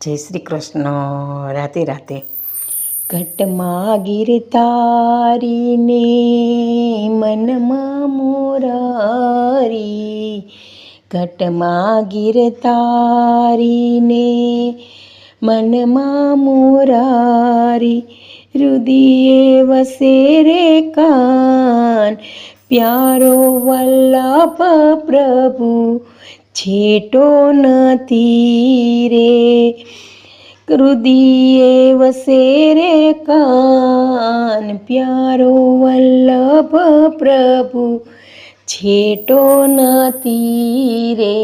જય શ્રી કૃષ્ણ. રાતે રાતે ઘટમાં ગીર તારીને મનમાં મોરારી, ઘટમાં ગીર તારીને મનમાં મોરારી, હૃદયે વસે રે કાન પ્યારો વલ્લભ પ્રભુ છેટો નથી રે, હૃદયે વસે રે કાન પ્યારો વલ્લભ પ્રભુ છેટો નથી રે,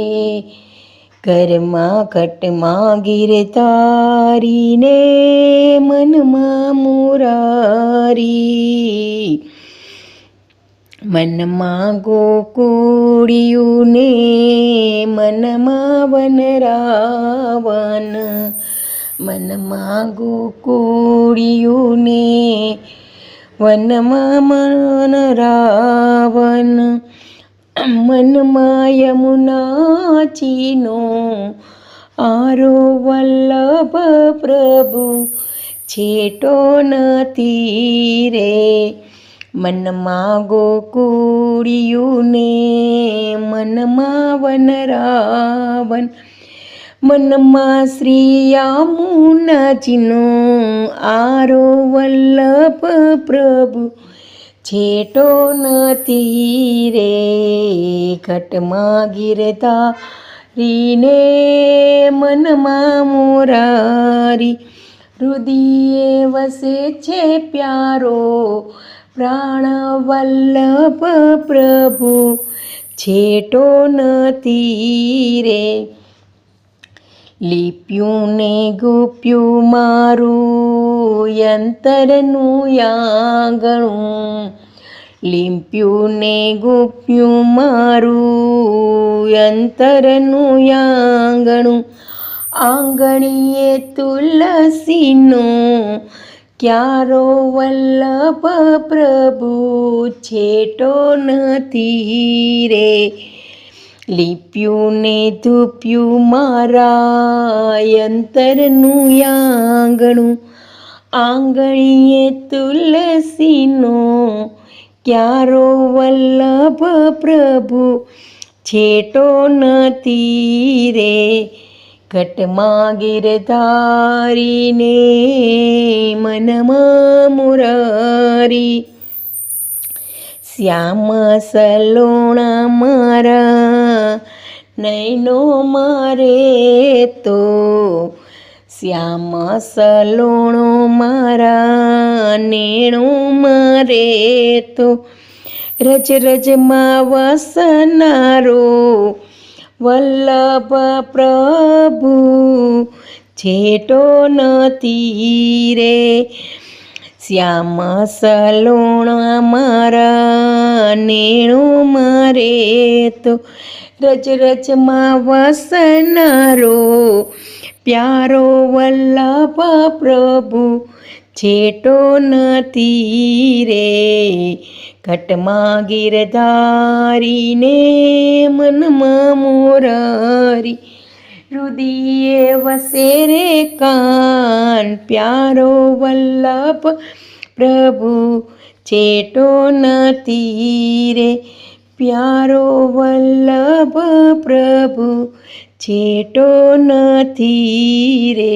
ઘરમાં ઘટમાં ગીર તારીને મનમાં મોરારી, મનમાં ગોકુળિયું ને મનમાં વનરાવન, મનમાં ગોકુળિયું ને વનમાં વનરાવન, મનમાં યમુનાજીનો આરો વલ્લભ પ્રભુ છેટો નથી રે, મનમાં ગોકુળિયું ને મનમાં વનરાવન, મનમાં શ્રી યમુનાજીનો આરો વલ્લભ પ્રભુ છેટો નથી રે, ઘટમાં ગીર તારીને મનમાં મોરારી, હૃદયે વસે છે પ્યારો પ્રાણ વલ્લભ પ્રભુ છેટો નથી રે, લીપ્યું ને ગુપ્યું મારું યંતરનું આંગણું, લીપ્યું ને ગુપ્યું મારું યંતરનું આંગણું, આંગણીએ તુલસીનો ક્યારો વલ્લભ પ્રભુ છેટો નથી રે, લીપ્યું ને ધૂપ્યું મારા યંતરનું આંગણું, આંગણીએ તુલસીનો ક્યારો વલ્લભ પ્રભુ છેટો નથી રે, ઘટમાં ગીર તારીને મનમાં મોરારી, શ્યામ સલોણા મારા નૈનો મારે તો, શ્યામ સલોણો મારા નેણો મારે તો, રજ રજમાં વસનારો વલ્લભ પ્રભુ છેટો નથી રે, શ્યામ સલોણા મારા નેણો મારે તો, રજ રજમાં વસનારો પ્યારો વલ્લભ પ્રભુ છેટો નથી રે, ઘટમાં ગીર તારીને મનમાં મોરારી, હૃદયે વસે રે કાન પ્યારો વલ્લભ પ્રભુ છેટો નથી રે, પ્યારો વલ્લભ પ્રભુ છેટો નથી રે.